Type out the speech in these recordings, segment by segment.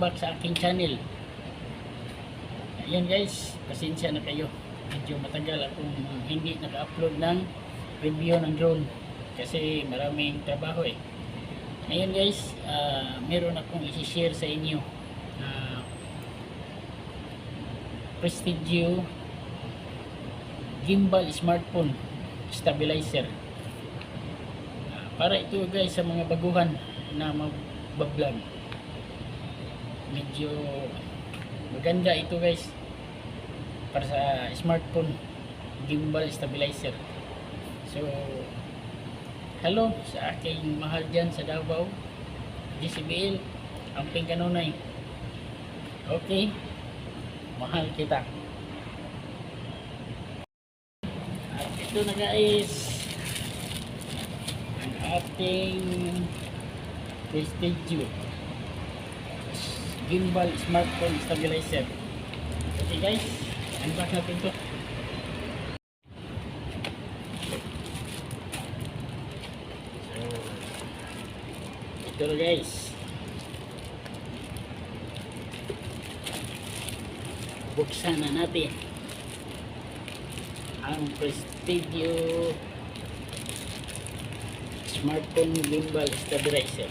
welcome back sa aking channel. Ayan guys, pasensya na kayo. Medyo matagal akong hindi naka-upload ng review ng drone kasi maraming trabaho eh. Ngayon guys, meron akong i-share sa inyo Prestigio gimbal smartphone stabilizer. Para ito guys sa mga baguhan na mag-vlog. Medyo maganda ito guys para sa smartphone gimbal stabilizer. So hello sa aking mahal dyan sa Davao, JCBL Amping Kanunay. Okay, mahal kita. At ito na guys ang ating Prestigio gimbal smartphone stabilizer. Okay guys, unbox natin to. So ito na guys, buksan na natin ang Prestigio smartphone gimbal stabilizer.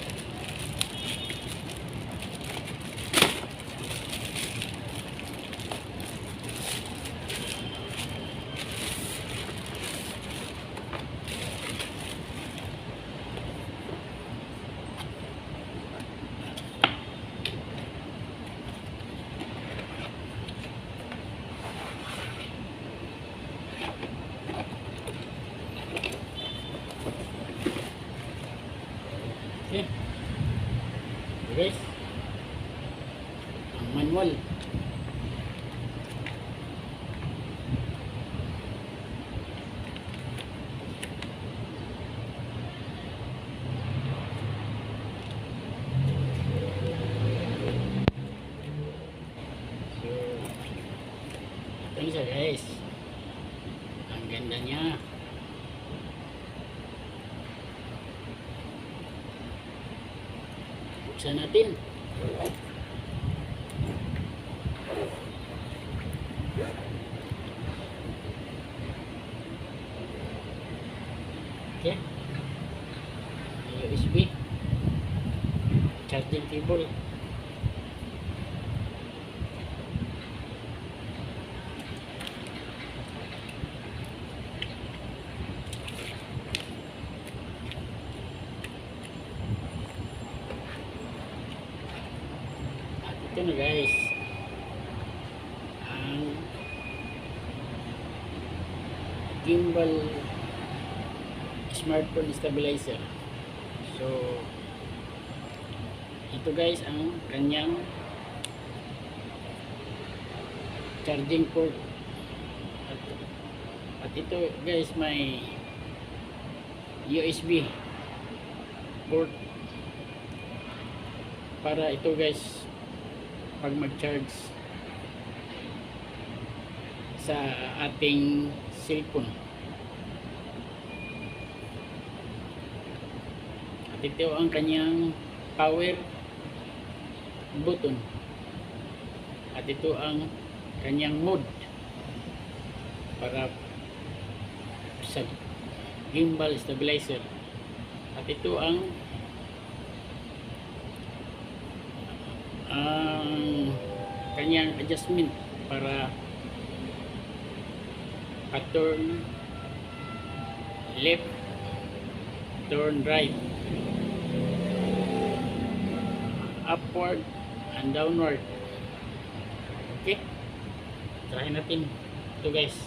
Okay. Guys, ang manual. So, ito siya guys. Ang ganda niya. Buksan natin. Okay. USB charging cable. Ito na guys ang gimbal smartphone stabilizer. So ito guys ang kanyang charging port at ito guys may USB port para ito guys pag mag-charge sa ating cellphone. At ito ang kanyang power button. At ito ang kanyang mode para sa gimbal stabilizer. At ito ang kanyang adjustment para turn left, turn right, upward and downward. Okay, try natin ito guys.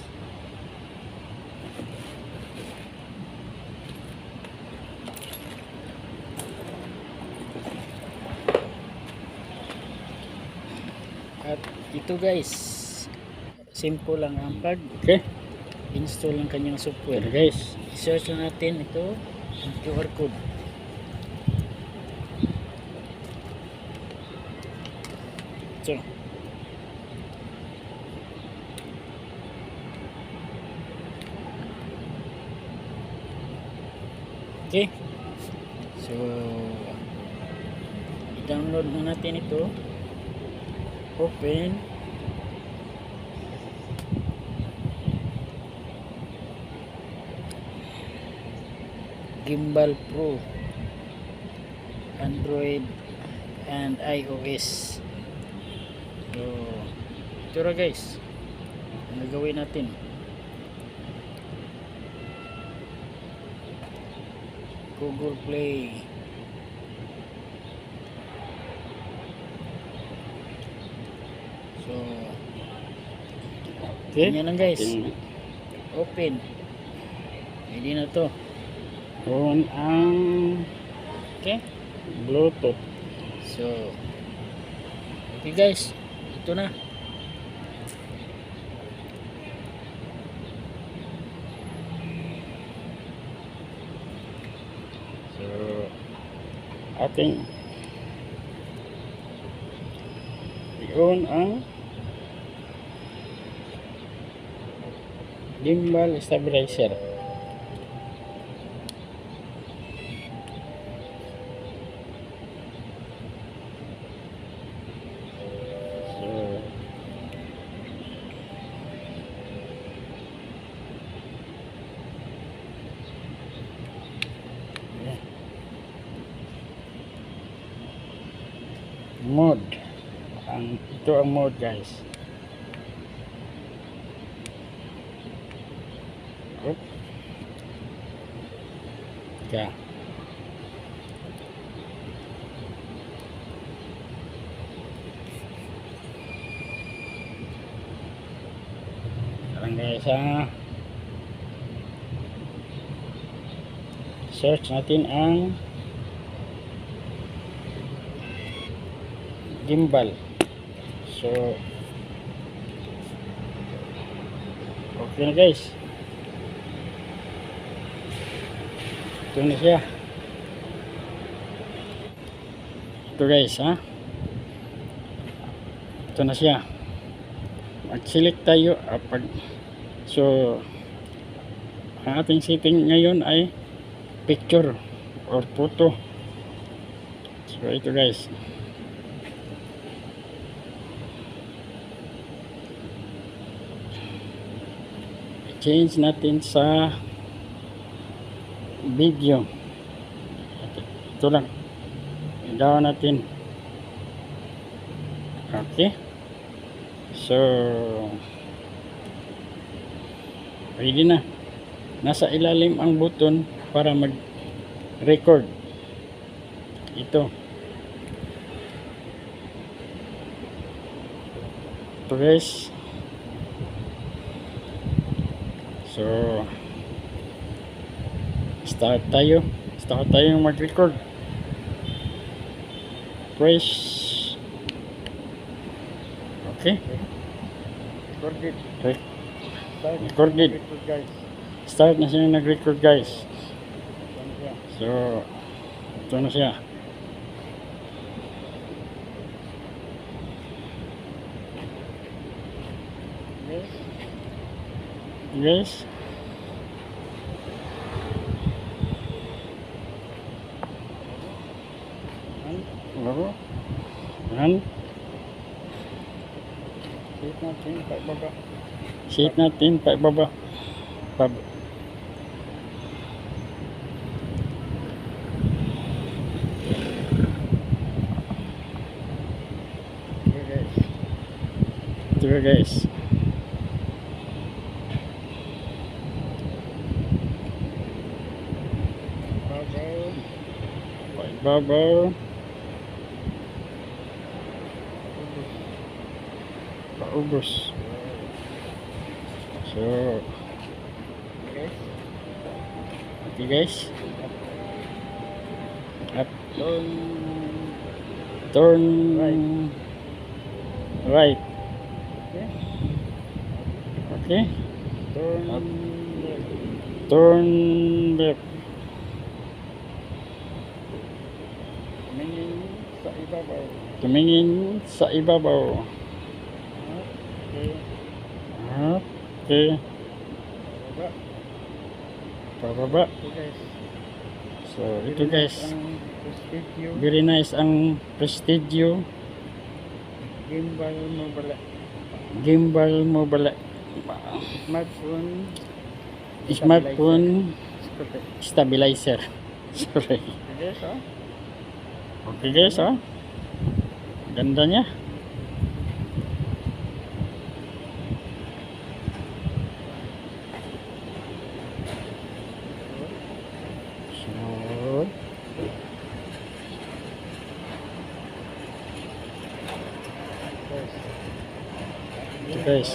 At ito guys, simple lang ang pag install ng kanyang software guys. I-search na natin ito ang QR code. So okay, so i-download na natin ito. Open. Gimbal Pro, Android and iOS. So ito na guys ang gagawin natin. Google Play. So Okay. yan lang guys. Open. Pwede na to. On ang Okay. Bluetooth. So okay guys, ito na. So ating i-on ang gimbal stabilizer. So mode, ito ang mode guys. Oop. Yeah. Sekarang guys search natin ang gimbal. So okay na guys, ito na siya. Ito guys ito na siya. Mag-select tayo so ang ating setting ngayon ay picture or photo. So ito guys, change natin sa video. Ito lang, igawa natin. Okay, so pwede na. Nasa ilalim ang button para mag record. Ito guys. So start tayo mag-record. Press okay. Recorded. Start na siya nag-record guys. So ito na siya. Guys, sheet natin paibaba. Ito guys. Babaw. Paubos. So okay guys, up turn right. Okay, turn left. Tumingin sa ibabaw. Okay. Pababa. So ito guys, very nice ang Prestigio Gimbal mo bala. Gimbal mo bala. Smartphone. Smartphone stabilizer. Sorry. Yes, oh. Okay guys, oh. Ganda niya. So, ito guys,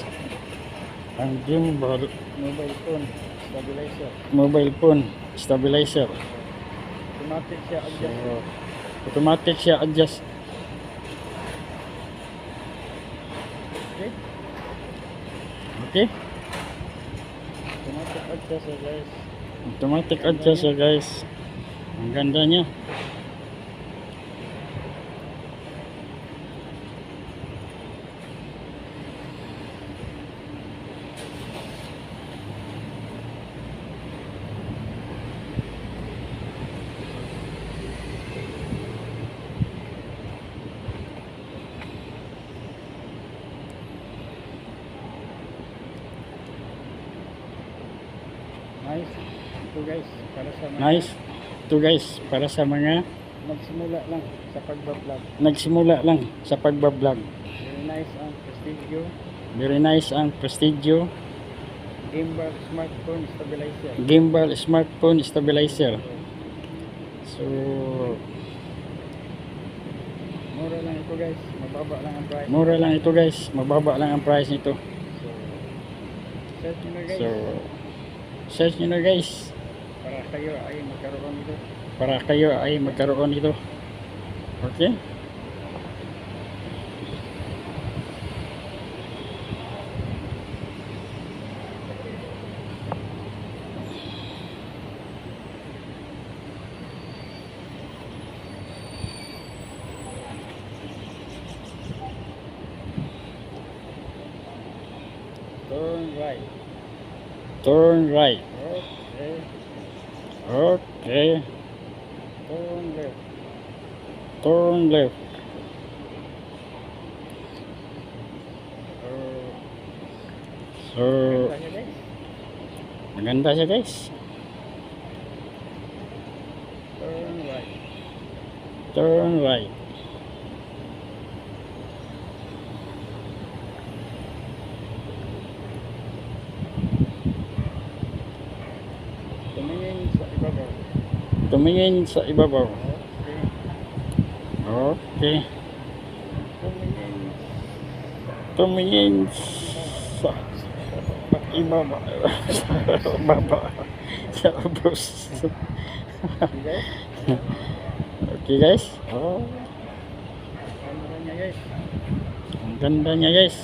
ang gimbal Mobile phone. Stabilizer. mobile phone stabilizer. Automatic siya So, adjust. automatic siya adjust. Okay? Okay? Automatic adjust siya guys. Automatic adjust siya guys. Ang ganda niya. Nice. Ito guys, para sa mga Nice. Ito guys, para sa mga magsimula lang sa pagbablog. nagsimula lang sa pagbablog. Very nice ang Prestigio. Very nice ang Prestigio Gimbal smartphone stabilizer. gimbal smartphone stabilizer. So, Mura lang ito guys. Mababa lang ang price. mura lang ito guys. Mababa lang ang price nito. So, search nyo na guys. So, search nyo na guys para kayo ay magkaroon nito. para kayo ay magkaroon nito. Okay? Turn right. Turn right. Okay. Okay. Turn left. Turn left. So, Kaya guys. maganda siya guys. Turn right. Turn right. Tumingin sa ibabaw. Tumingin sa ibabaw. Okay. Okay. Tumingin. Tumingin sa ibabaw. Sa baba. Sa ubos. Okay guys. Okay guys. Oh, Camera niya guys. ang ganda niya guys.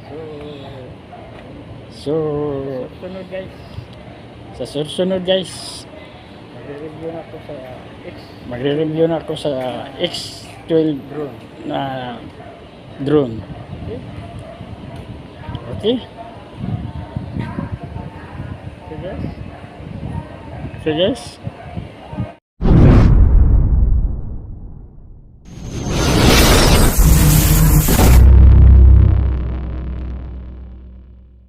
So, So, sunod guys. sa susunod guys, Mag-review na ako sa X magre-review na ako sa X12 drone. na drone. Okay? Okay? So guys. Okay guys?